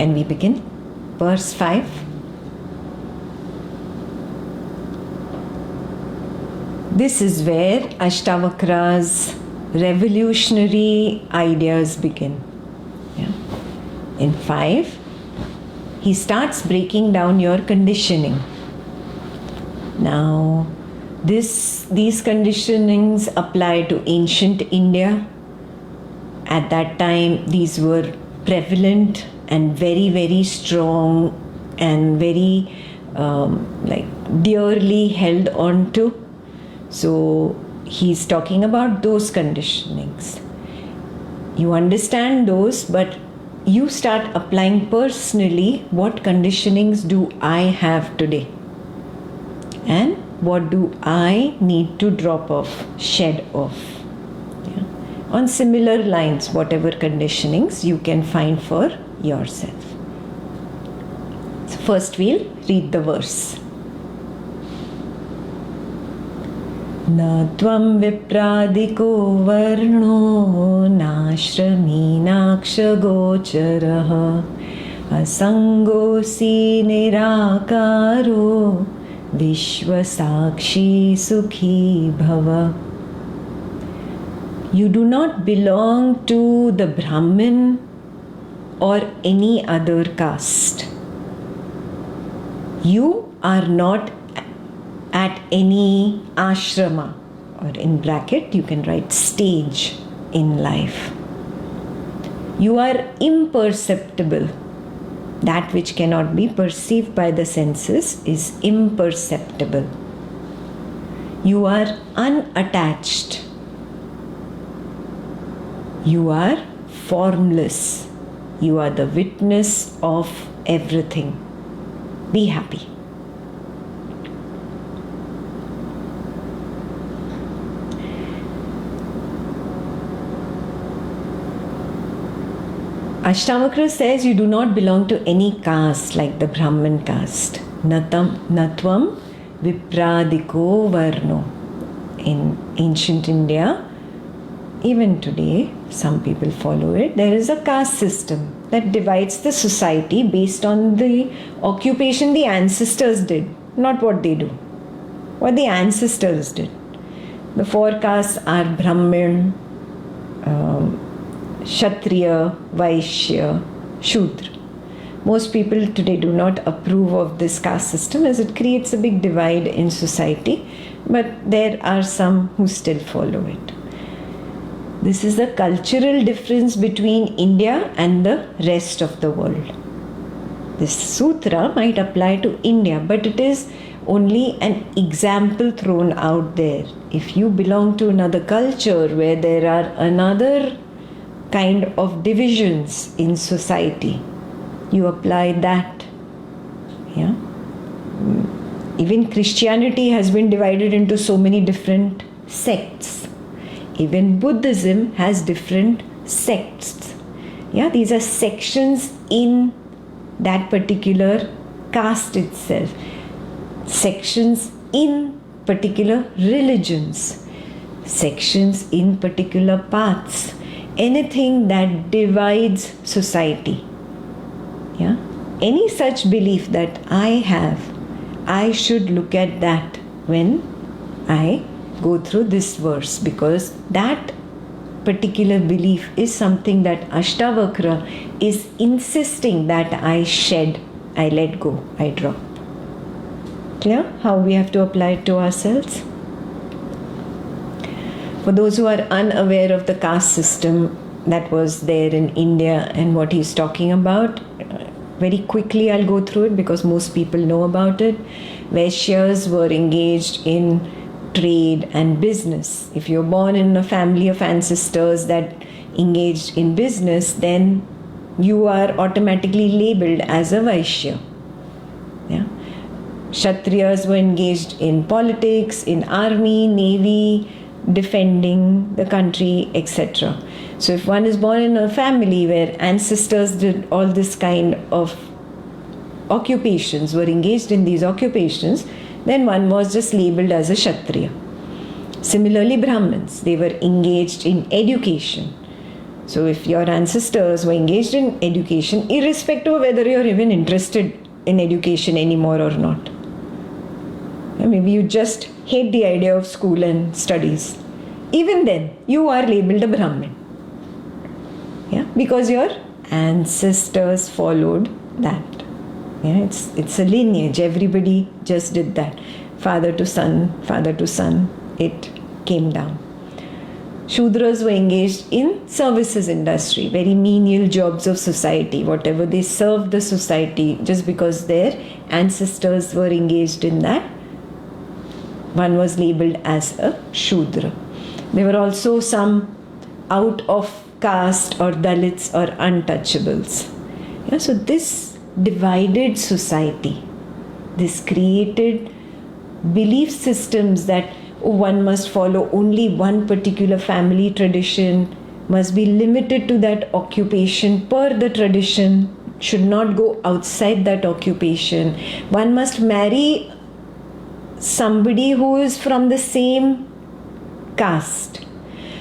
Can we begin? Verse 5. This is where Ashtavakra's revolutionary ideas begin. Yeah. In 5, he starts breaking down your conditioning. Now, these conditionings apply to ancient India. At that time, these were prevalent and very, very strong and very dearly held on to. So he's talking about those conditionings. You understand those, but you start applying personally. What conditionings do I have today? And what do I need to drop off, shed off? Yeah. On similar lines, whatever conditionings you can find for yourself. So first we'll read the verse. न त्वं विप्रादिको वर्णो नाश्रमीनाक्षगोचरः असङ्गोऽसि निराकारो विश्वसाक्षी सुखी भव. You do not belong to the Brahmin or any other caste. You are not at any ashrama, or in bracket you can write stage in life. You are imperceptible. That which cannot be perceived by the senses is imperceptible. You are unattached. You are formless. You are the witness of everything. Be happy. Ashtavakra says you do not belong to any caste like the Brahmin caste. Natvam vipradiko varno. In ancient India, even today, some people follow it. There is a caste system that divides the society based on the occupation the ancestors did, not what they do. What the ancestors did. The 4 castes are Brahmin, Kshatriya, Vaishya, Shudra. Most people today do not approve of this caste system as it creates a big divide in society, but there are some who still follow it. This is the cultural difference between India and the rest of the world. This sutra might apply to India, but it is only an example thrown out there. If you belong to another culture where there are another kind of divisions in society, you apply that. Yeah. Even Christianity has been divided into so many different sects. Even Buddhism has different sects. Yeah, these are sections in that particular caste itself. Sections in particular religions. Sections in particular paths. Anything that divides society. Yeah? Any such belief that I have, I should look at that when I go through this verse, because that particular belief is something that Ashtavakra is insisting that I shed, I let go, I drop. Clear how we have to apply it to ourselves? For those who are unaware of the caste system that was there in India and what he's talking about, very quickly I'll go through it because most people know about it. Vaishyas were engaged in trade and business. If you're born in a family of ancestors that engaged in business, then you are automatically labeled as a Vaishya. Yeah? Kshatriyas were engaged in politics, in army, navy, defending the country, etc. So if one is born in a family where ancestors did all this kind of occupations, were engaged in these occupations, then one was just labeled as a Kshatriya. Similarly, Brahmins, they were engaged in education. So if your ancestors were engaged in education, irrespective of whether you're even interested in education anymore or not, maybe you just hate the idea of school and studies, even then you are labeled a Brahmin. Yeah, because your ancestors followed that. Yeah, it's a lineage. Everybody just did that. Father to son, it came down. Shudras were engaged in services industry, very menial jobs of society, whatever they served the society, just because their ancestors were engaged in that, one was labeled as a Shudra. There were also some out of caste or Dalits or untouchables. Yeah, so this divided society, this created belief systems that one must follow only one particular family tradition, must be limited to that occupation per the tradition, should not go outside that occupation. One must marry somebody who is from the same caste.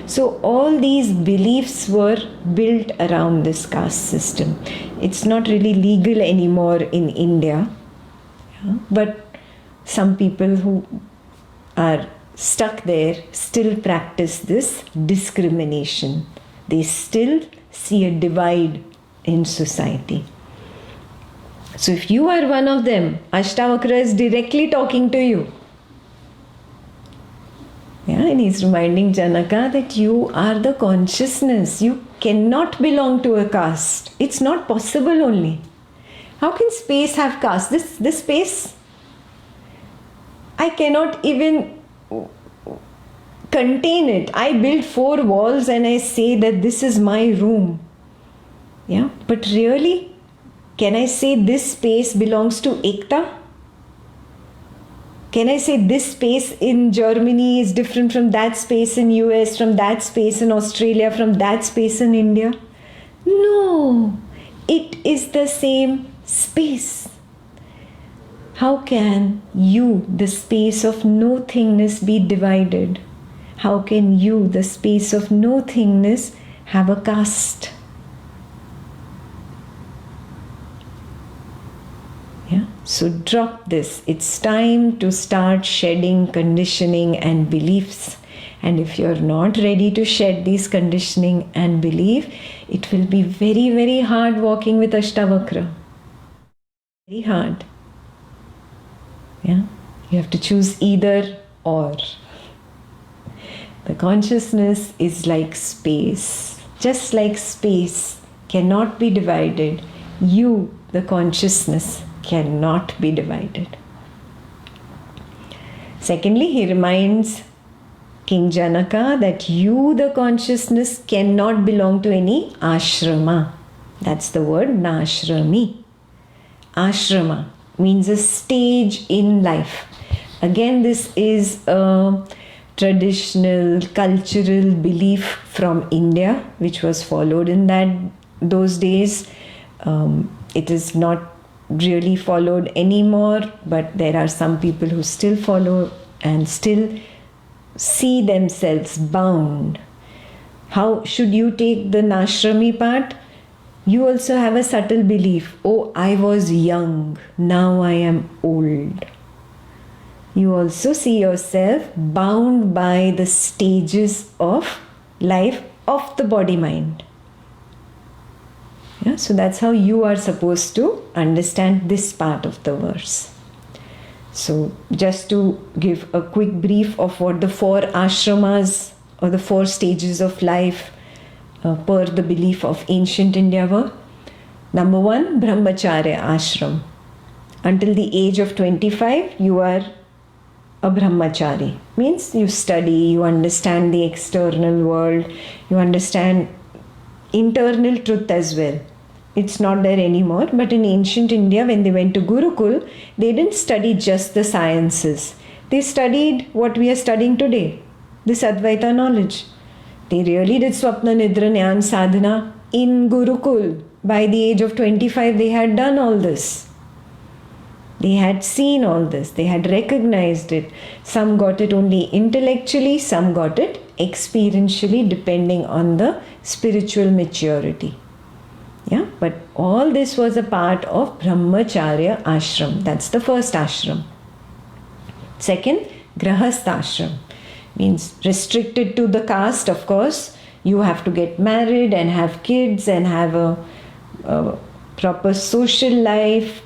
So all these beliefs were built around this caste system. It's not really legal anymore in India, but some people who are stuck there still practice this discrimination. They still see a divide in society. So if you are one of them, Ashtavakra is directly talking to you. Yeah, and he's reminding Janaka that you are the consciousness. You cannot belong to a caste. It's not possible only. How can space have caste? This space, I cannot even contain it. I build 4 walls and I say that this is my room. Yeah, but really, can I say this space belongs to Ekta? Can I say this space in Germany is different from that space in US, from that space in Australia, from that space in India? No, it is the same space. How can you, the space of nothingness, be divided? How can you, the space of nothingness, have a caste? Yeah? So drop this. It's time to start shedding conditioning and beliefs. And if you're not ready to shed these conditioning and belief, it will be very, very hard walking with Ashtavakra. Very hard. Yeah? You have to choose either or. The consciousness is like space. Just like space cannot be divided, you, the consciousness, cannot be divided. Secondly, he reminds King Janaka that you, the consciousness, cannot belong to any ashrama. That's the word nashrami. Ashrama means a stage in life. Again, this is a traditional, cultural belief from India, which was followed in those days. It is not really followed anymore, but there are some people who still follow and still see themselves bound. How should you take the Nashrami part? You also have a subtle belief, oh, I was young, now I am old. You also see yourself bound by the stages of life of the body-mind. Yeah, so that's how you are supposed to understand this part of the verse. So just to give a quick brief of what the 4 ashramas or the 4 stages of life per the belief of ancient India were. Number 1, Brahmacharya ashram. Until the age of 25, you are a brahmachari. Means you study, you understand the external world, you understand internal truth as well. It's not there anymore, but in ancient India, when they went to Gurukul, they didn't study just the sciences. They studied what we are studying today, this Advaita knowledge. They really did Swapna Nidra Jnana Sadhana in Gurukul. By the age of 25, they had done all this. They had seen all this. They had recognized it. Some got it only intellectually, some got it experientially depending on the spiritual maturity. Yeah, but all this was a part of Brahmacharya ashram. That's the first ashram. Second, Grahastha ashram. Means restricted to the caste, of course. You have to get married and have kids and have a proper social life.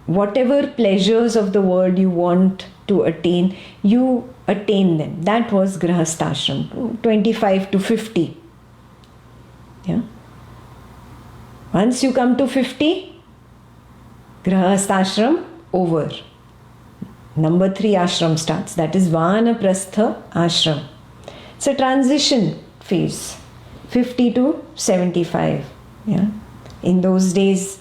Whatever pleasures of the world you want to attain, you attain them. That was Grahastha ashram, 25 to 50. Yeah. Once you come to 50, Grahastha ashram over. Number 3 ashram starts. That is Vanaprastha ashram. It's a transition phase, 50 to 75. Yeah. In those days,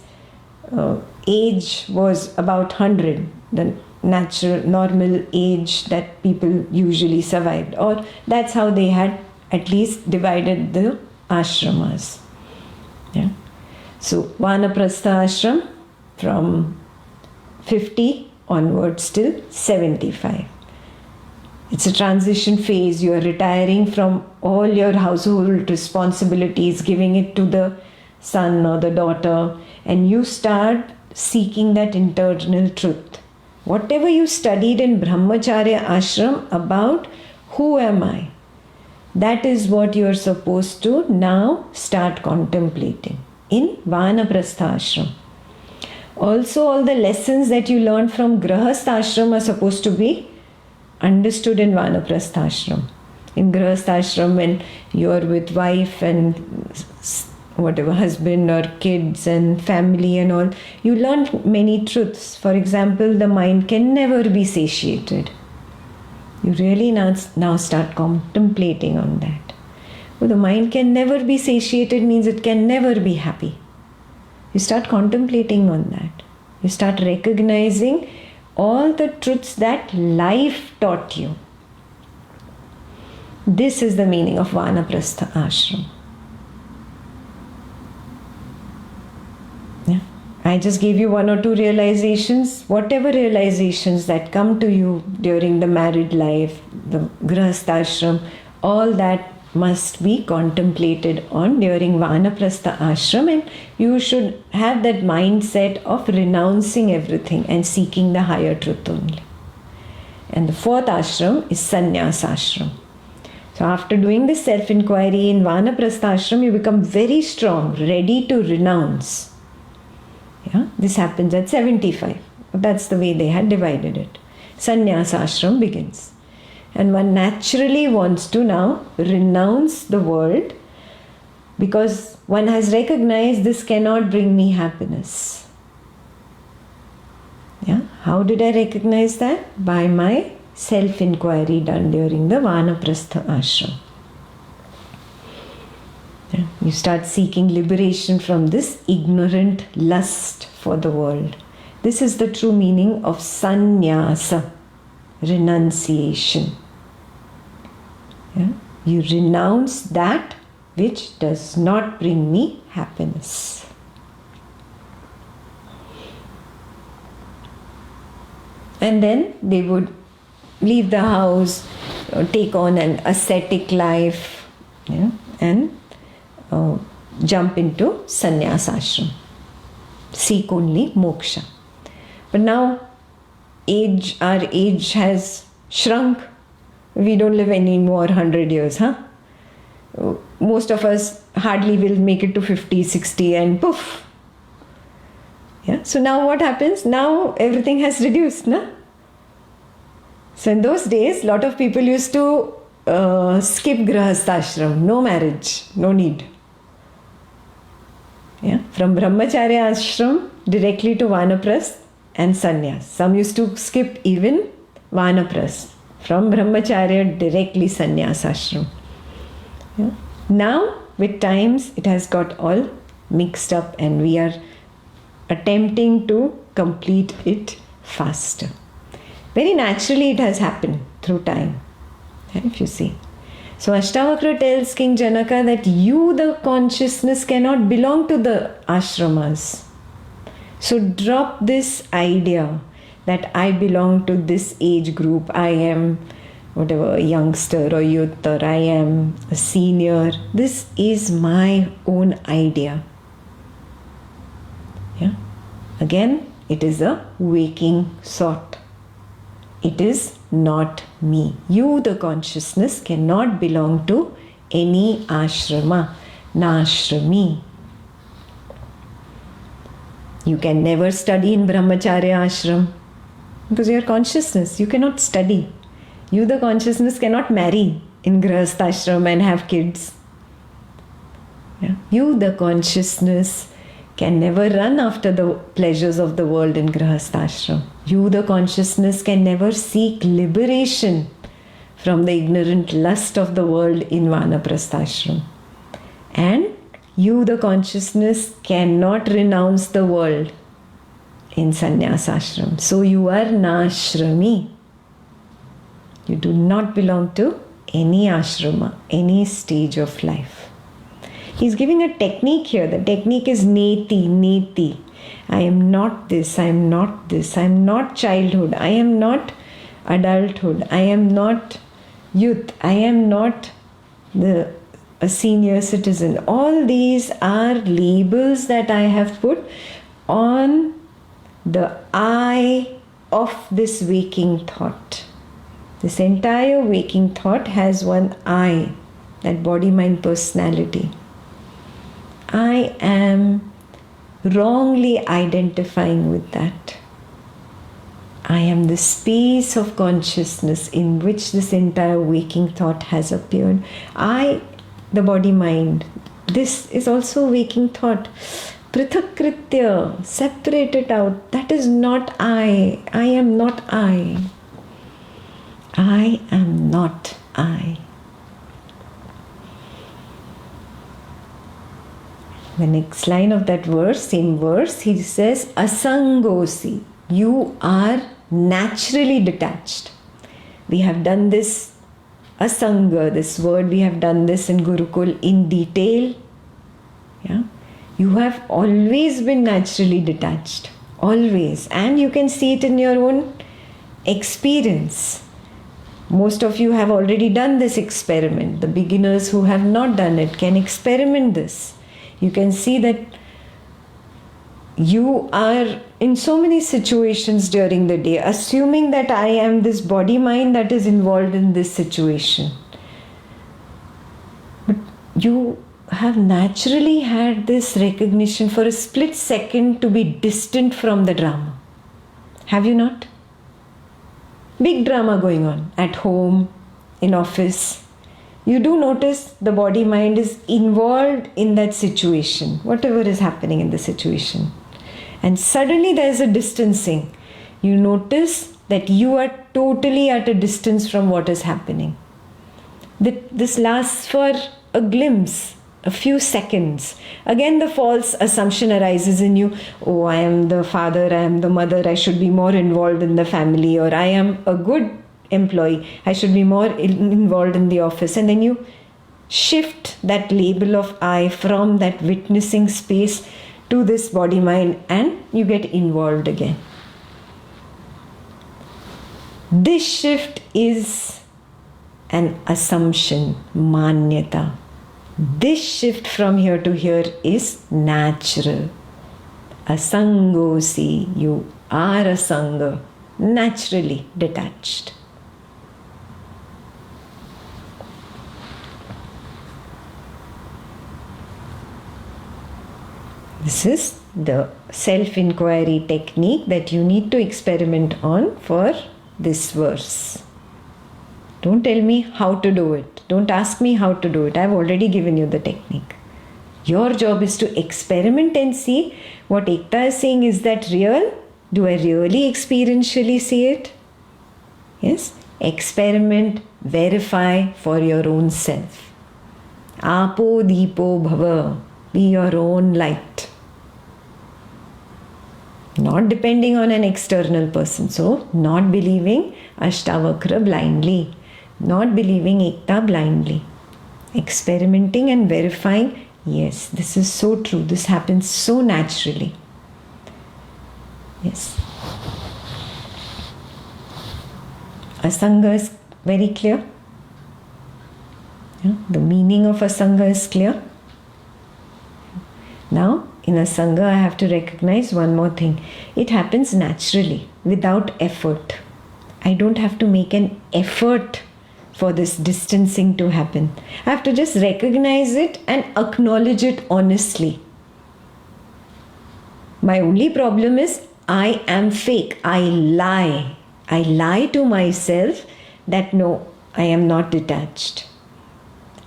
age was about 100, the natural, normal age that people usually survived. Or that's how they had at least divided the ashramas. Yeah. So, Vanaprastha ashram from 50 onwards till 75. It's a transition phase. You are retiring from all your household responsibilities, giving it to the son or the daughter, and you start seeking that internal truth. Whatever you studied in Brahmacharya ashram about who am I, that is what you are supposed to now start contemplating in Vanaprastha ashram. Also, all the lessons that you learned from Grahastha ashram are supposed to be understood in Vanaprastha ashram. In Grahastha ashram, when you are with wife and whatever, husband or kids and family and all, you learn many truths. For example, the mind can never be satiated. You really now start contemplating on that. Well, the mind can never be satiated means it can never be happy. You start contemplating on that. You start recognizing all the truths that life taught you. This is the meaning of Vanaprastha ashram. Yeah. I just gave you 1 or 2 realizations. Whatever realizations that come to you during the married life, the Grahastha ashram, all that must be contemplated on during Vanaprastha ashram, and you should have that mindset of renouncing everything and seeking the higher truth only. And the 4th ashram is Sannyas ashram. So after doing this self-inquiry in Vanaprastha ashram, you become very strong, ready to renounce. Yeah, this happens at 75. That's the way they had divided it. Sannyas ashram begins. And one naturally wants to now renounce the world because one has recognized this cannot bring me happiness. Yeah? How did I recognize that? By my self-inquiry done during the Vanaprastha ashram. Yeah? You start seeking liberation from this ignorant lust for the world. This is the true meaning of sannyasa, renunciation. Yeah? You renounce that which does not bring me happiness. And then they would leave the house, take on an ascetic life, yeah, and jump into sannyas ashram. Seek only moksha. But now our age has shrunk. We don't live anymore 100 years, huh? Most of us hardly will make it to 50, 60 and poof. Yeah. So now what happens? Now everything has reduced, na? So in those days, a lot of people used to skip Grahastha ashram. No marriage, no need. Yeah. From Brahmacharya ashram directly to Vanaprastha and Sannyas. Some used to skip even Vanaprastha. From Brahmacharya directly Sannyas ashram. Yeah. Now with times it has got all mixed up and we are attempting to complete it faster. Very naturally it has happened through time, if you see. So Ashtavakra tells King Janaka that you, the consciousness, cannot belong to the ashramas. So drop this idea that I belong to this age group, I am whatever, a youngster or youth, or I am a senior. This is my own idea. Yeah. Again, it is a waking thought. It is not me. You, the consciousness, cannot belong to any ashrama, nashrami. You can never study in brahmacharya ashram because you are consciousness. You cannot study. You, the consciousness, cannot marry in grihastha ashram and have kids. Yeah. You, the consciousness, can never run after the pleasures of the world in grihastha ashram. You, the consciousness, can never seek liberation from the ignorant lust of the world in vanaprastha ashram. And you, the consciousness, cannot renounce the world in sannyas ashram. So you are nashrami. You do not belong to any ashrama, any stage of life. He's giving a technique here. The technique is neti, neti. I am not this, I am not this, I am not childhood, I am not adulthood, I am not youth, I am not a senior citizen. All these are labels that I have put on the I of this waking thought. This entire waking thought has one I, that body, mind, personality. I am wrongly identifying with that. I am the space of consciousness in which this entire waking thought has appeared. I, the body, mind, this is also waking thought. Prithakritya, separate it out. That is not I. I am not I. I am not I. The next line of that verse, same verse, he says, Asangosi, you are naturally detached. We have done this, Asanga, this word, we have done this in Gurukul in detail. Yeah? You have always been naturally detached. Always. And you can see it in your own experience. Most of you have already done this experiment. The beginners who have not done it can experiment this. You can see that you are in so many situations during the day, assuming that I am this body mind that is involved in this situation. But you have naturally had this recognition for a split second to be distant from the drama. Have you not? Big drama going on at home, in office. You do notice the body mind is involved in that situation, whatever is happening in the situation. And suddenly there is a distancing. You notice that you are totally at a distance from what is happening. This lasts for a glimpse, a few seconds. Again, the false assumption arises in you, oh, I am the father, I am the mother, I should be more involved in the family, or I am a good employee, I should be more involved in the office. And then you shift that label of I from that witnessing space to this body mind and you get involved again. This shift is an assumption, manyata. This shift from here to here is natural. Asangosi, you are asanga, naturally detached. This is the self-inquiry technique that you need to experiment on for this verse. Don't tell me how to do it. Don't ask me how to do it. I've already given you the technique. Your job is to experiment and see what Ekta is saying. Is that real? Do I really experientially see it? Yes? Experiment, verify for your own self. Apo dipo bhava. Be your own light. Not depending on an external person. So, not believing Ashtavakra blindly. Not believing Ekta blindly. Experimenting and verifying, yes, this is so true. This happens so naturally. Yes. Asanga is Very clear? Yeah? The meaning of Asanga is clear. Now, in Asanga, I have to recognize one more thing. It happens naturally, without effort. I don't have to make an effort for this distancing to happen. I have to just recognize it and acknowledge it honestly. My only problem is I am fake. I lie. I lie to myself that no, I am not detached.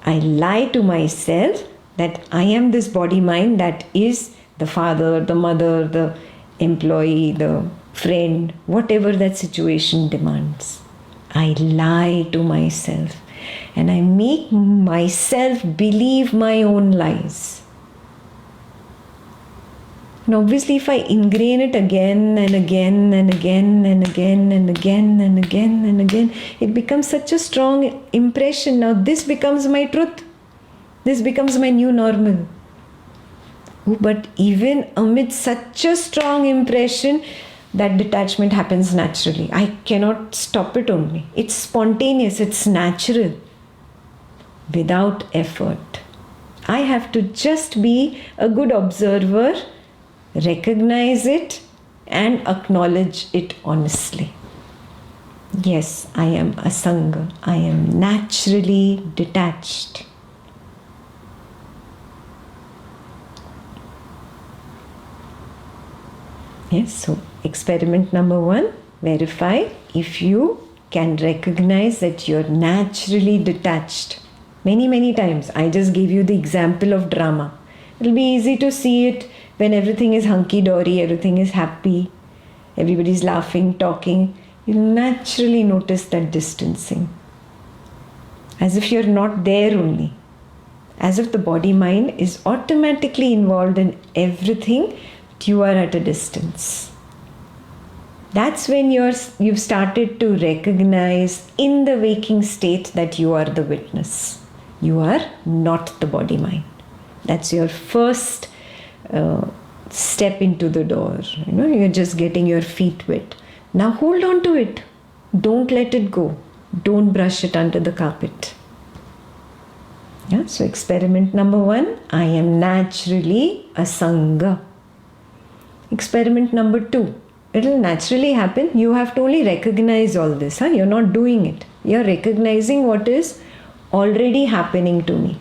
I lie to myself that I am this body-mind that is the father, the mother, the employee, the friend, whatever that situation demands. I lie to myself and I make myself believe my own lies. And obviously, if I ingrain it again and again and again and again and again and again and again, it becomes such a strong impression. Now, this becomes my truth. This becomes my new normal. But even amid such a strong impression, that detachment happens naturally. I cannot stop it only. It's spontaneous, it's natural, without effort. I have to just be a good observer, recognize it, and acknowledge it honestly. Yes, I am Asanga. I am naturally detached. Yes, so experiment number 1, verify if you can recognize that you're naturally detached. Many times. I just gave you the example of drama. It'll be easy to see it when everything is hunky-dory, everything is happy, everybody's laughing, talking. You'll naturally notice that distancing. As if you're not there only. As if the body-mind is automatically involved in everything, but you are at a distance. That's when you've started to recognize in the waking state that you are the witness. You are not the body-mind. That's your first step into the door. You're just getting your feet wet. Now hold on to it. Don't let it go. Don't brush it under the carpet. Yeah, so experiment number 1, I am naturally Asanga. Experiment number 2, it will naturally happen. You have to only recognize all this. You're not doing it. You're recognizing what is already happening to me.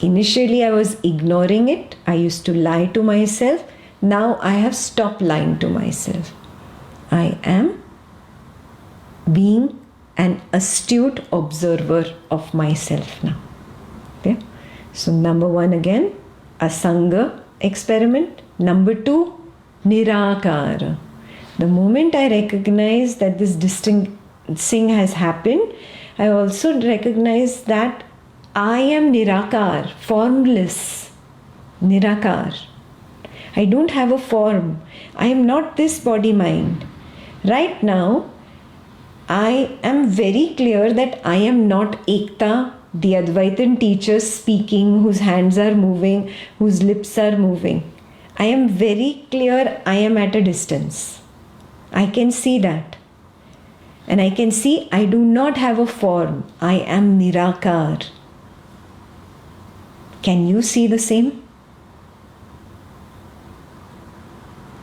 Initially, I was ignoring it. I used to lie to myself. Now I have stopped lying to myself. I am being an astute observer of myself now. Okay? So number 1 again, Asanga experiment. Number 2, Nirakara. The moment I recognize that this distancing has happened, I also recognize that I am Nirakar, formless. Nirakar. I don't have a form. I am not this body-mind. Right now, I am very clear that I am not Ekta, the Advaitan teacher speaking, whose hands are moving, whose lips are moving. I am very clear I am at a distance. I can see that. And I can see I do not have a form. I am Nirakar. Can you see the same?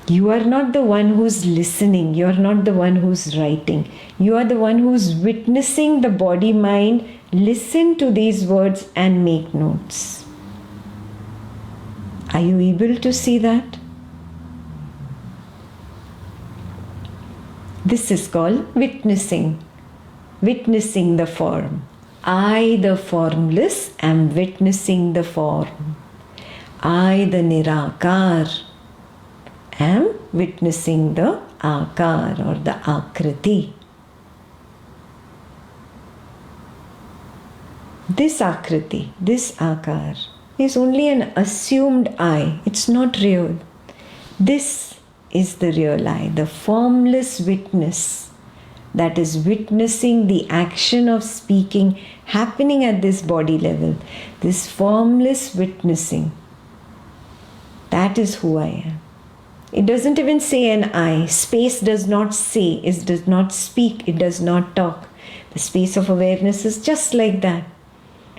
You are not the one who's listening. You are not the one who's writing. You are the one who's witnessing the body-mind. Listen to these words and make notes. Are you able to see that? This is called witnessing. Witnessing the form. I, the formless, am witnessing the form. I, the Nirakar, am witnessing the Akar or the Akriti. This Akriti, this Akar, is only an assumed I. It's not real. This is the real I, the formless witness that is witnessing the action of speaking happening at this body level. This formless witnessing. That is who I am. It doesn't even say an I. Space does not say, it does not speak, it does not talk. The space of awareness is just like that.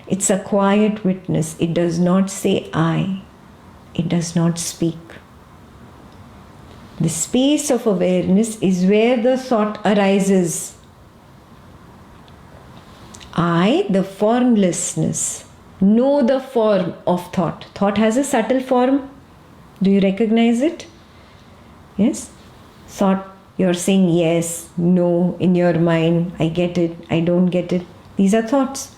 It's a quiet witness. It does not say I. It does not speak. The space of awareness is where the thought arises. I, the formlessness, know the form of thought. Thought has a subtle form. Do you recognize it? Yes? Thought, you're saying yes, no in your mind. I get it, I don't get it. These are thoughts.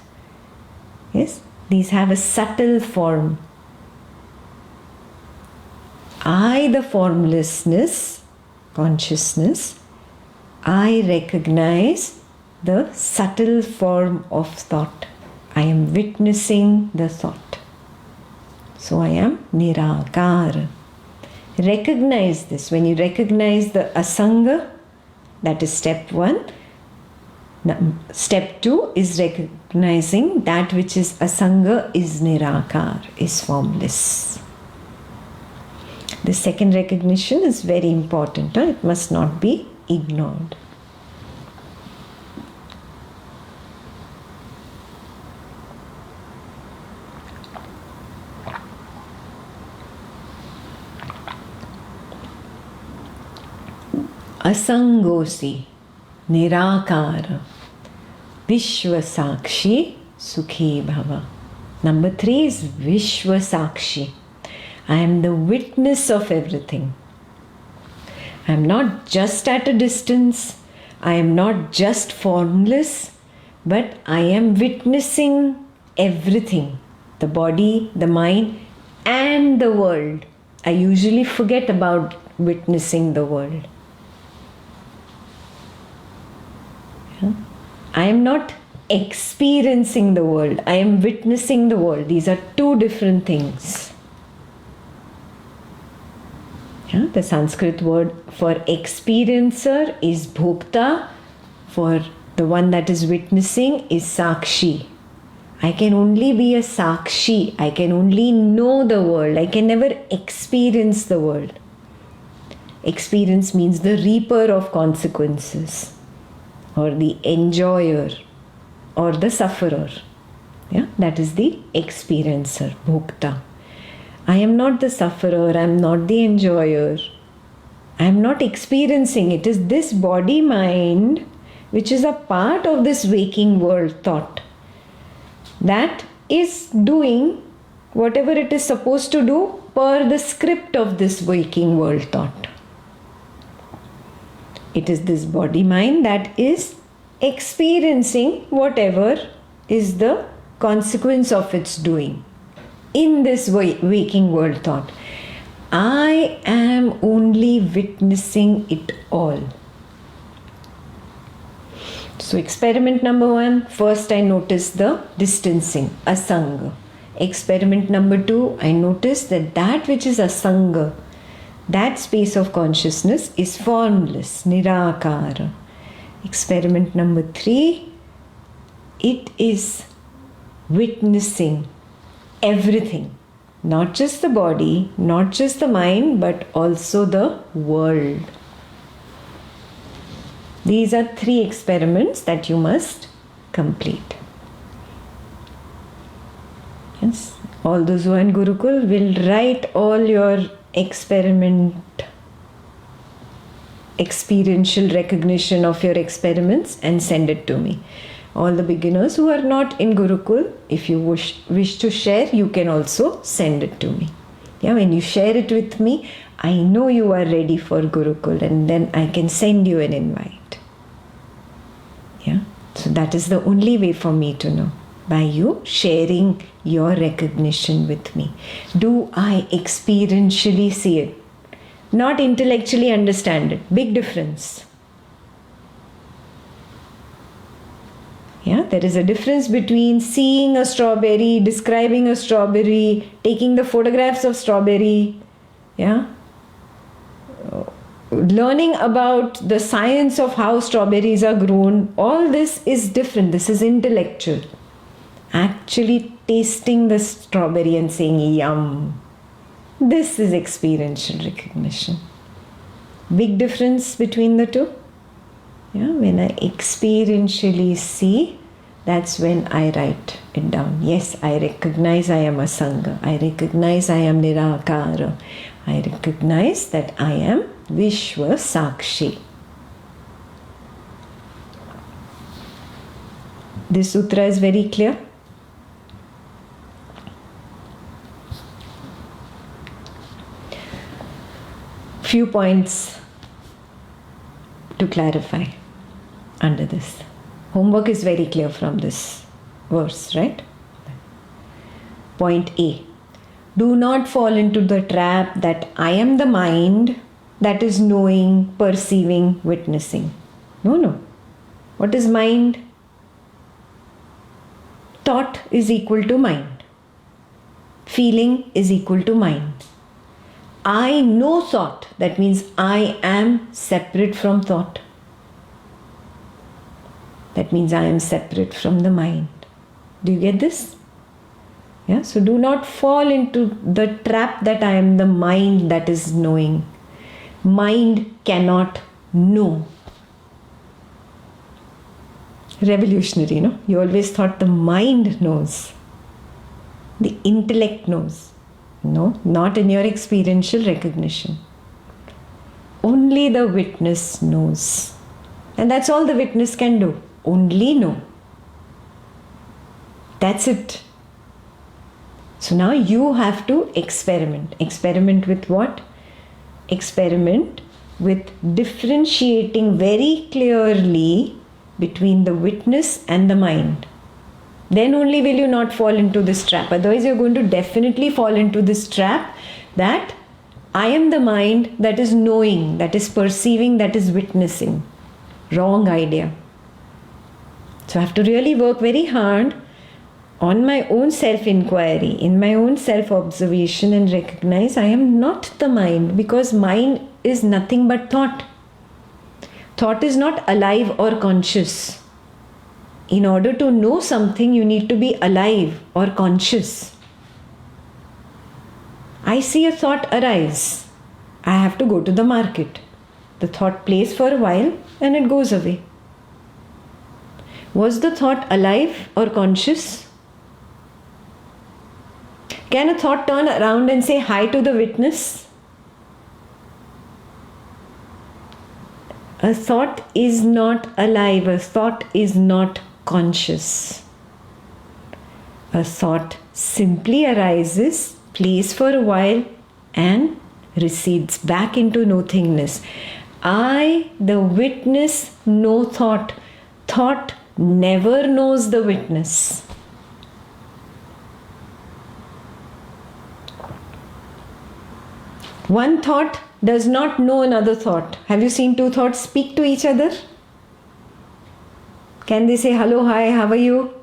Yes? These have a subtle form. I, the formlessness, consciousness, I recognize the subtle form of thought. I am witnessing the thought. So I am Nirakara. Recognize this. When you recognize the Asanga, that is step 1. Step 2 is recognizing that which is Asanga is Nirakar, is formless. The second recognition is very important. It must not be ignored. Asangosi, Nirakara, Vishwasakshi, Sukhi Bhava. Number 3 is Vishwasakshi. I am the witness of everything. I am not just at a distance. I am not just formless, but I am witnessing everything. The body, the mind, and the world. I usually forget about witnessing the world. I am not experiencing the world. I am witnessing the world. These are two different things. The Sanskrit word for experiencer is bhokta. For the one that is witnessing is sakshi. I can only be a sakshi. I can only know the world. I can never experience the world. Experience means the reaper of consequences, or the enjoyer, or the sufferer. That is the experiencer, bhokta. I am not the sufferer, I am not the enjoyer. I am not experiencing. It is this body mind which is a part of this waking world thought that is doing whatever it is supposed to do per the script of this waking world thought. It is this body mind that is experiencing whatever is the consequence of its doing in this waking world thought. I am only witnessing it all. So experiment number 1, first I notice the distancing, asanga. Experiment number 2, I notice that which is asanga, that space of consciousness is formless, nirakara. Experiment number 3, it is witnessing everything, not just the body, not just the mind, but also the world. These are 3 experiments that you must complete. Yes, all those who are in Gurukul will write all your experiential recognition of your experiments and send it to me. All the beginners who are not in Gurukul, if you wish to share, you can also send it to me. When you share it with me, I know you are ready for Gurukul, and then I can send you an invite. So that is the only way for me to know, by you sharing your recognition with me. Do I experientially see it? Not intellectually understand it. Big difference. There is a difference between seeing a strawberry, describing a strawberry, taking the photographs of strawberry, learning about the science of how strawberries are grown. All this is different. This is intellectual. Actually tasting the strawberry and saying yum, this is experiential recognition. Big difference between the two. Yeah, when I experientially see, that's when I write it down. Yes, I recognize I am Asanga. I recognize I am Nirakara. I recognize that I am Vishwa Sakshi. This sutra is very clear. Few points to clarify under this. Homework is very clear from this verse, right? Point A. Do not fall into the trap that I am the mind that is knowing, perceiving, witnessing. No. What is mind? Thought is equal to mind. Feeling is equal to mind. I know thought. That means I am separate from thought. That means I am separate from the mind. Do you get this? Yeah. So do not fall into the trap that I am the mind that is knowing. Mind cannot know. Revolutionary, no? You always thought the mind knows. The intellect knows. No, not in your experiential recognition. Only the witness knows. And that's all the witness can do. Only know. That's it. So now you have to experiment. Experiment with what? Experiment with differentiating very clearly between the witness and the mind. Then only will you not fall into this trap. Otherwise, you're going to definitely fall into this trap that I am the mind that is knowing, that is perceiving, that is witnessing. Wrong idea. So I have to really work very hard on my own self-inquiry, in my own self-observation, and recognize I am not the mind, because mind is nothing but thought. Thought is not alive or conscious. In order to know something, you need to be alive or conscious. I see a thought arise. I have to go to the market. The thought plays for a while and it goes away. Was the thought alive or conscious? Can a thought turn around and say hi to the witness? A thought is not alive. A thought is not conscious. A thought simply arises, plays for a while, and recedes back into nothingness. I, the witness, know thought. Thought never knows the witness. One thought does not know another thought. Have you seen two thoughts speak to each other? Can they say, hello, hi, how are you?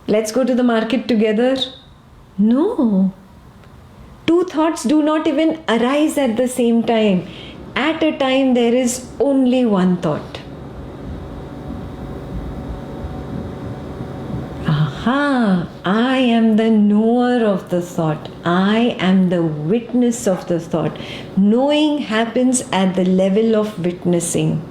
Let's go to the market together? No. Two thoughts do not even arise at the same time. At a time, there is only one thought. Aha, I am the knower of the thought. I am the witness of the thought. Knowing happens at the level of witnessing.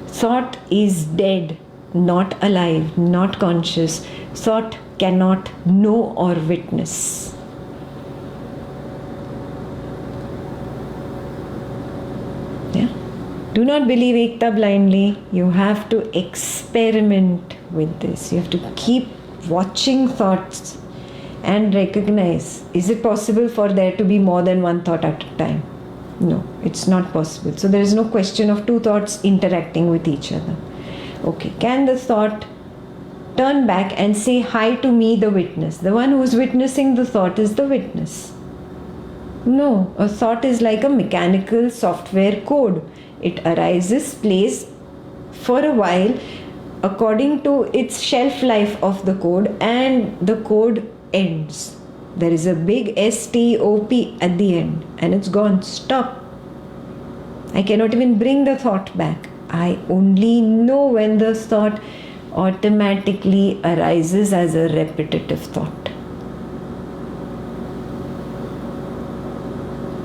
Thought is dead, not alive, not conscious. Thought cannot know or witness. Yeah? Do not believe Ekta blindly. You have to experiment with this. You have to keep watching thoughts and recognize, is it possible for there to be more than one thought at a time? No, it's not possible. So there is no question of two thoughts interacting with each other. Okay, can the thought turn back and say hi to me, the witness? The one who is witnessing the thought is the witness. No, a thought is like a mechanical software code. It arises, plays for a while according to its shelf life of the code, and the code ends. There is a big STOP at the end and it's gone. Stop. I cannot even bring the thought back. I only know when the thought automatically arises as a repetitive thought.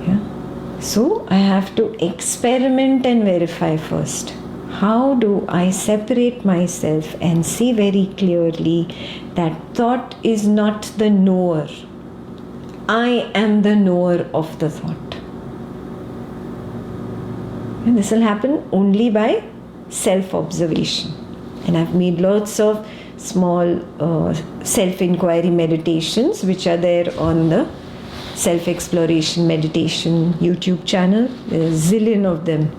Yeah. So I have to experiment and verify first. How do I separate myself and see very clearly that thought is not the knower? I am the knower of the thought. And this will happen only by self-observation. And I've made lots of small self-inquiry meditations which are there on the self-exploration meditation YouTube channel. There's a zillion of them.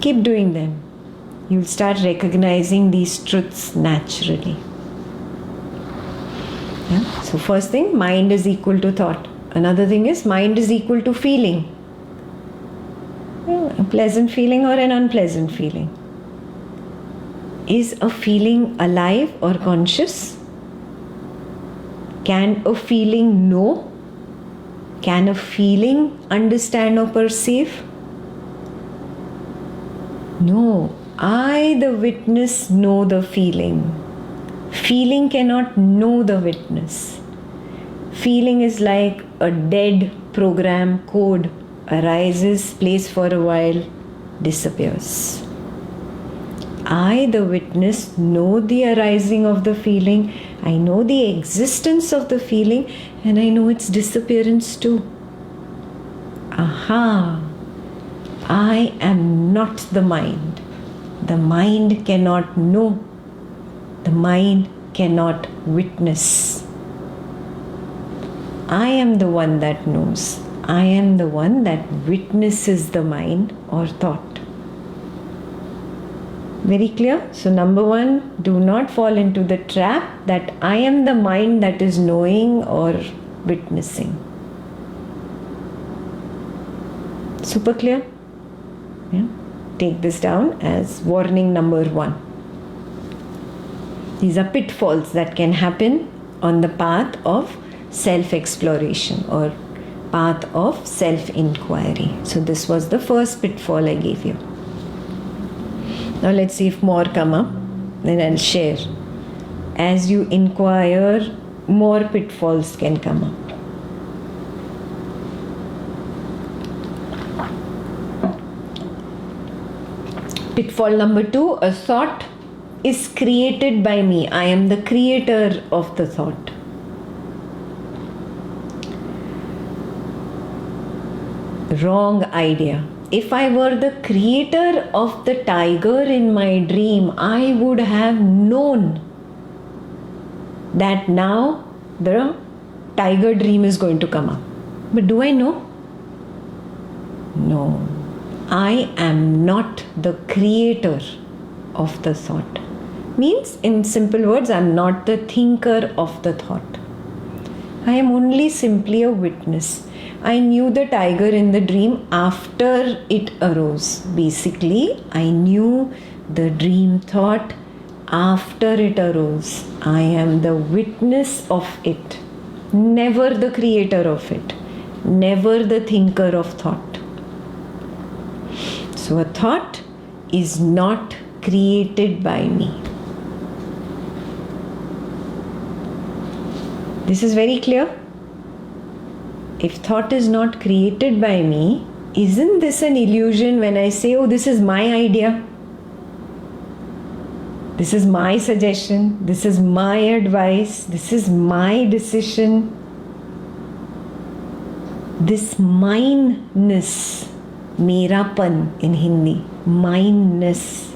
Keep doing them. You'll start recognizing these truths naturally. Yeah? So first thing, mind is equal to thought. Another thing is mind is equal to feeling. Yeah, a pleasant feeling or an unpleasant feeling. Is a feeling alive or conscious? Can a feeling know? Can a feeling understand or perceive? No, I, the witness, know the feeling. Feeling cannot know the witness. Feeling is like a dead program code, arises, plays for a while, disappears. I, the witness, know the arising of the feeling. I know the existence of the feeling, and I know its disappearance too. Aha! I am not the mind. The mind cannot know. The mind cannot witness. I am the one that knows. I am the one that witnesses the mind or thought. Very clear? So number one, do not fall into the trap that I am the mind that is knowing or witnessing. Super clear? Yeah. Take this down as warning number one. These are pitfalls that can happen on the path of self-exploration or path of self-inquiry. So this was the first pitfall I gave you. Now let's see if more come up. Then I'll share. As you inquire, more pitfalls can come up. Pitfall number two, a thought is created by me. I am the creator of the thought. Wrong idea. If I were the creator of the tiger in my dream, I would have known that now the tiger dream is going to come up. But do I know? No. I am not the creator of the thought. Means, in simple words, I am not the thinker of the thought. I am only simply a witness. I knew the tiger in the dream after it arose. Basically, I knew the dream thought after it arose. I am the witness of it, never the creator of it, never the thinker of thought. So a thought is not created by me. This is very clear. If thought is not created by me, isn't this an illusion when I say, oh, this is my idea? This is my suggestion. This is my advice. This is my decision. This mineness, merapan in Hindi, mineness,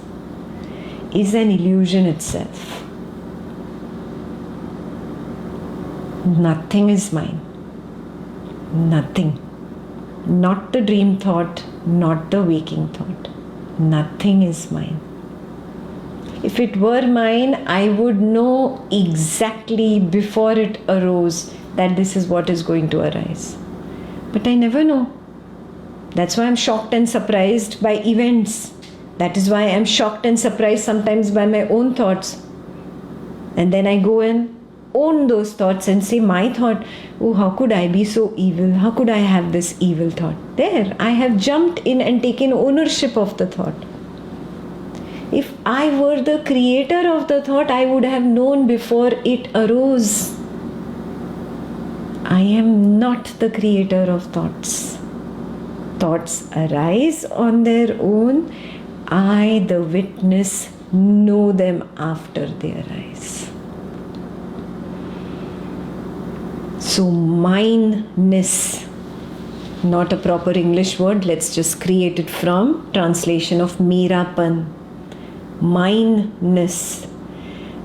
is an illusion itself. Nothing is mine. Nothing. Not the dream thought, not the waking thought. Nothing is mine. If it were mine, I would know exactly before it arose that this is what is going to arise. But I never know. That's why I'm shocked and surprised by events. That is why I'm shocked and surprised sometimes by my own thoughts. And then I go and own those thoughts and say, my thought, oh, how could I be so evil? How could I have this evil thought? There, I have jumped in and taken ownership of the thought. If I were the creator of the thought, I would have known before it arose. I am not the creator of thoughts. Thoughts arise on their own. I, the witness, know them after they arise. So mineness, not a proper English word, let's just create it from translation of Meerapan. Mineness.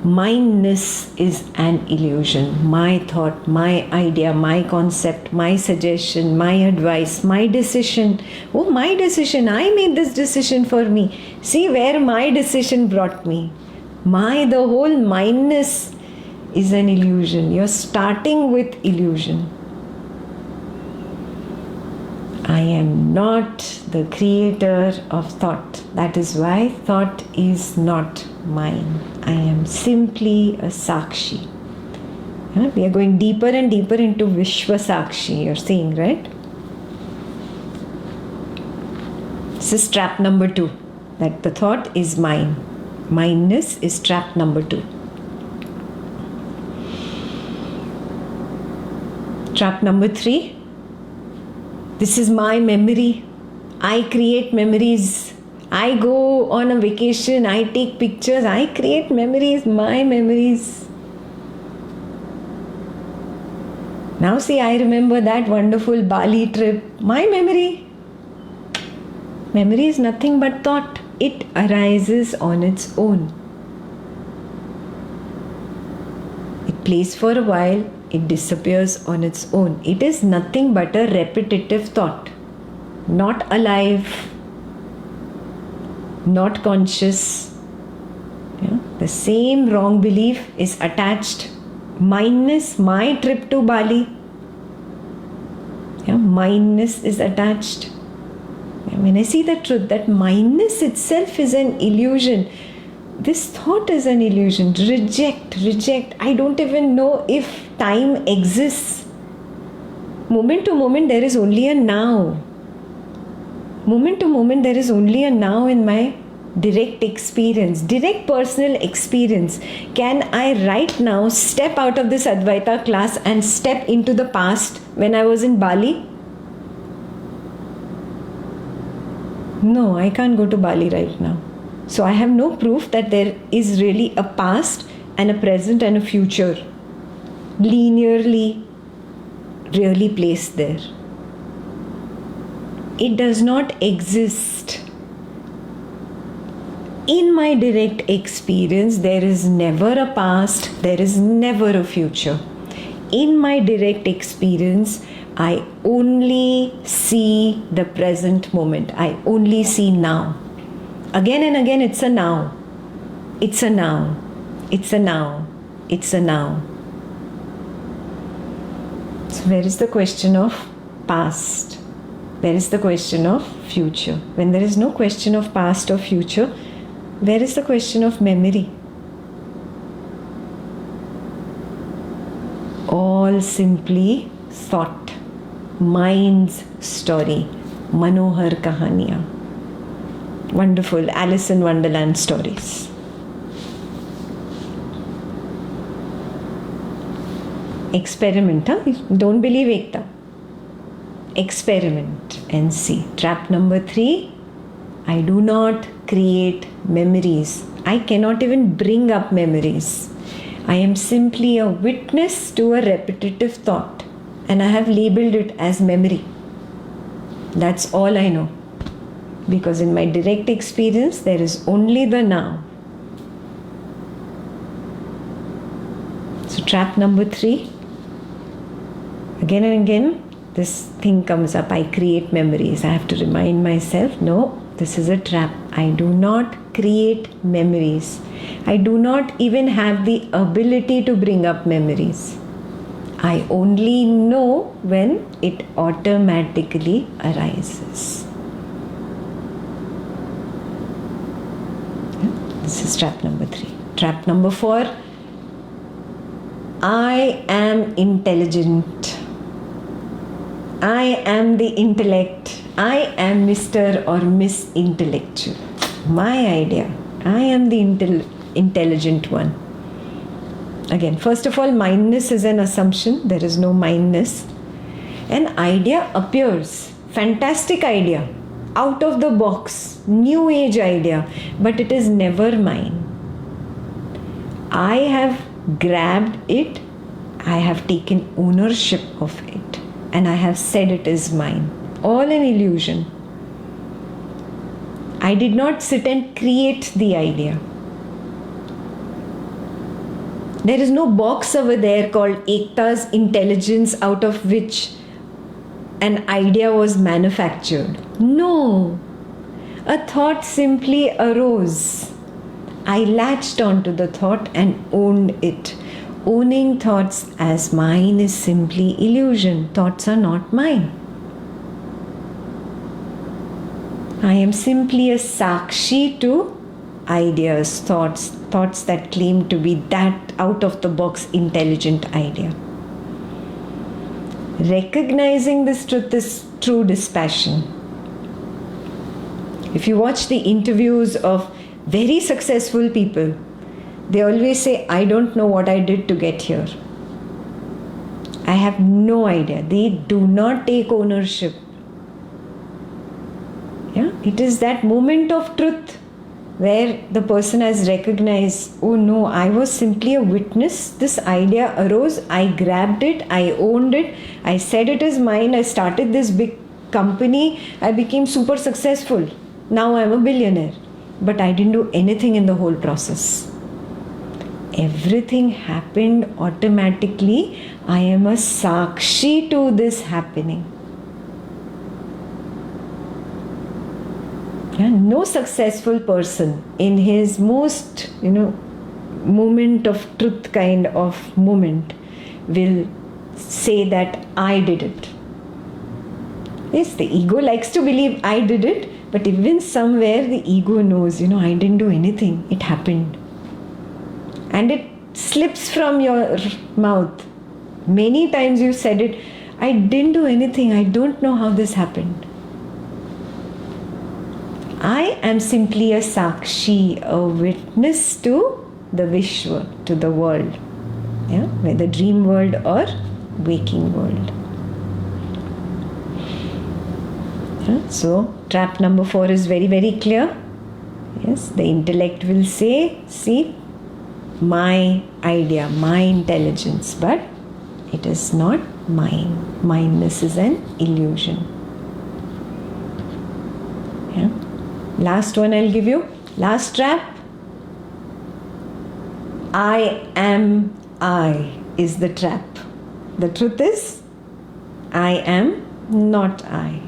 Mineness is an illusion. My thought, my idea, my concept, my suggestion, my advice, my decision. Oh, my decision. I made this decision for me. See where my decision brought me. The whole mineness is an illusion. You're starting with illusion. I am not the creator of thought. That is why thought is not mine. I am simply a Sakshi. We are going deeper and deeper into Vishwa Sakshi, you're seeing, right? This is trap number 2, that the thought is mine. Mineness is trap number 2. Trap number 3, this is my memory. I create memories. I go on a vacation, I take pictures, I create memories, my memories. Now see, I remember that wonderful Bali trip. My memory. Memory is nothing but thought. It arises on its own. It plays for a while, it disappears on its own. It is nothing but a repetitive thought. Not alive, not conscious. The same wrong belief is attached. Mineness, my trip to Bali. Mineness is attached. When I see the truth that mineness itself is an illusion, this thought is an illusion. Reject. I don't even know if time exists. Moment to moment, there is only a now. Moment to moment, there is only a now in my direct experience, direct personal experience. Can I right now step out of this Advaita class and step into the past when I was in Bali? No, I can't go to Bali right now. So I have no proof that there is really a past and a present and a future linearly really placed there. It does not exist. In my direct experience, there is never a past, there is never a future. In my direct experience, I only see the present moment. I only see now. Again and again, it's a now. It's a now. It's a now. It's a now. So where is the question of past? Where is the question of future? When there is no question of past or future, where is the question of memory? All simply thought, mind's story, Manohar Kahaniya. Wonderful Alice in Wonderland stories. Experiment, huh? Don't believe Ekta. Experiment and see. Trap number 3, I do not create memories. I cannot even bring up memories. I am simply a witness to a repetitive thought and I have labeled it as memory. That's all I know. Because in my direct experience, there is only the now. So trap number 3, again and again, this thing comes up. I create memories. I have to remind myself, no, this is a trap. I do not create memories. I do not even have the ability to bring up memories. I only know when it automatically arises. This is trap number 3. Trap number 4, I am intelligent. I am the intellect. I am Mr. or Miss Intellectual. My idea. I am the intelligent one. Again, first of all, mindness is an assumption. There is no mindness. An idea appears. Fantastic idea. out of the box, new age idea, but it is never mine. I have grabbed it, I have taken ownership of it, and I have said it is mine. All an illusion. I did not sit and create the idea. There is no box over there called Ekta's intelligence out of which an idea was manufactured. No. A thought simply arose. I latched onto the thought and owned it. Owning thoughts as mine is simply illusion. Thoughts are not mine. I am simply a sakshi to ideas, thoughts that claim to be that out of the box intelligent idea. Recognizing this truth is true dispassion. If you watch the interviews of very successful people, they always say, I don't know what I did to get here. I have no idea. They do not take ownership. Yeah? It is that moment of truth where the person has recognized, oh no, I was simply a witness. This idea arose, I grabbed it, I owned it, I said it is mine, I started this big company, I became super successful. Now I'm a billionaire. But I didn't do anything in the whole process. Everything happened automatically. I am a sakshi to this happening. Yeah, no successful person in his most, moment of truth kind of moment will say that I did it. Yes, the ego likes to believe I did it, but even somewhere the ego knows, I didn't do anything. It happened. And it slips from your mouth. Many times you said it, I didn't do anything. I don't know how this happened. I am simply a sakshi, a witness to the Vishwa, to the world. Yeah? Whether dream world or waking world. Yeah? So, trap number 4 is very, very clear. Yes, the intellect will say, see, my idea, my intelligence, but it is not mine. Mindness is an illusion. Yeah? Last one I'll give you. Last trap. I am I is the trap. The truth is, I am not I.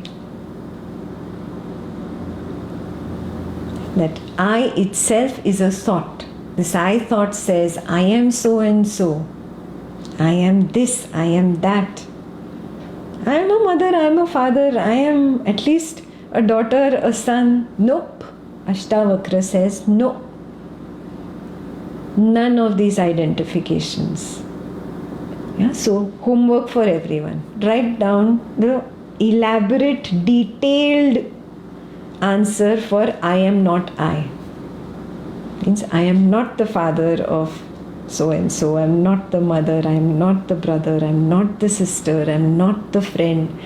That I itself is a thought. This I thought says, I am so and so. I am this, I am that. I am a mother, I am a father, I am at least a daughter, a son. Nope. Ashtavakra says no. None of these identifications. Yeah, so homework for everyone. Write down the elaborate, detailed answer for I am not I. Means I am not the father of so and so. I am not the mother. I am not the brother. I am not the sister. I am not the friend.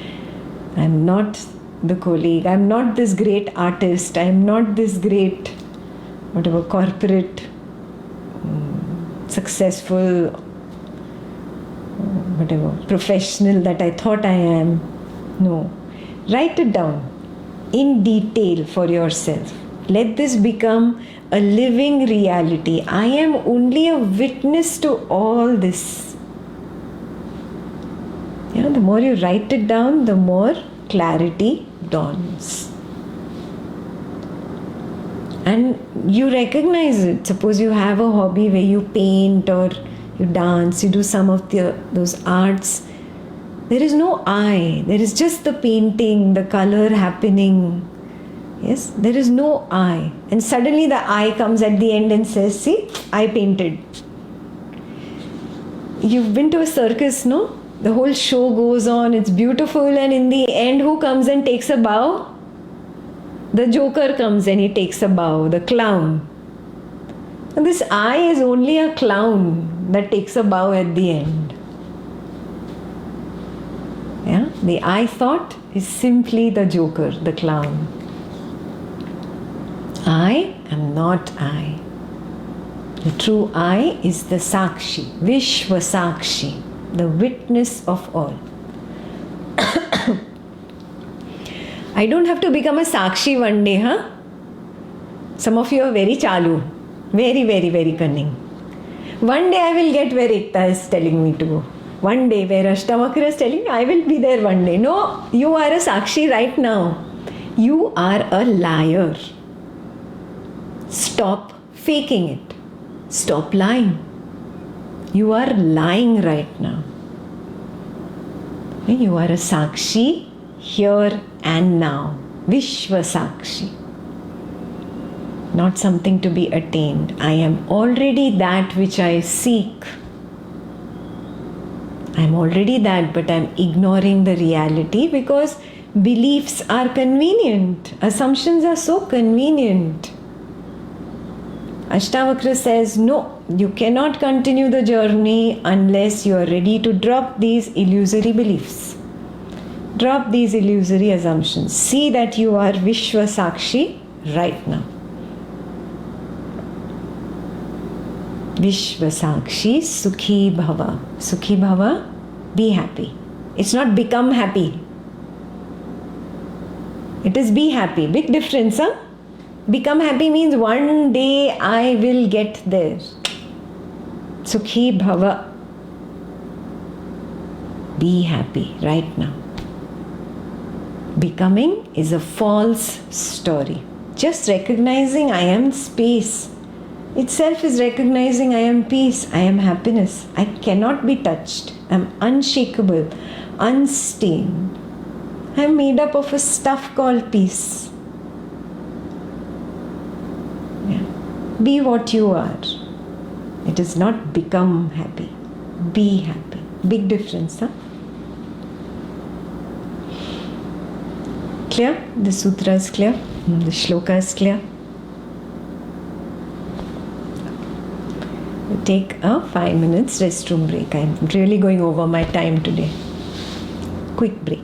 I am not the colleague. I am not this great artist. I am not this great, corporate, successful, professional that I thought I am. No. Write it down in detail for yourself. Let this become a living reality. I am only a witness to all this. Yeah, the more you write it down, the more clarity dawns. And you recognize it. Suppose you have a hobby where you paint or you dance, you do some of those arts. There is no I. There is just the painting, the color happening. Yes, there is no I. And suddenly the I comes at the end and says, see, I painted. You've been to a circus, no? The whole show goes on, it's beautiful, and in the end, who comes and takes a bow? The joker comes and he takes a bow, the clown. And this I is only a clown that takes a bow at the end. Yeah? The I thought is simply the joker, the clown. I am not I. The true I is the Sakshi, Vishwa Sakshi, the witness of all. I don't have to become a Sakshi one day, huh? Some of you are very chalu, very, very, very cunning. One day I will get where Ekta is telling me to go. One day where Ashtavakra is telling me, I will be there one day. No, you are a Sakshi right now. You are a liar. Stop faking it. Stop lying. You are lying right now. You are a Sakshi here and now. Vishwa Sakshi. Not something to be attained. I am already that which I seek. I am already that, but I am ignoring the reality because beliefs are convenient. Assumptions are so convenient. Ashtavakra says, no, you cannot continue the journey unless you are ready to drop these illusory beliefs. Drop these illusory assumptions. See that you are Vishwa Sakshi right now. Vishwa Sakshi Sukhi Bhava. Sukhi Bhava, be happy. It's not become happy. It is be happy. Big difference, huh? Become happy means one day I will get there. Sukhi Bhava. Be happy right now. Becoming is a false story. Just recognizing I am space itself is recognizing I am peace, I am happiness. I cannot be touched. I am unshakable, unstained. I am made up of a stuff called peace. Yeah. Be what you are. It is not become happy. Be happy. Big difference, huh? Clear? The sutra is clear. The shloka is clear. Take a 5 minutes restroom break. I'm really going over my time today. Quick break.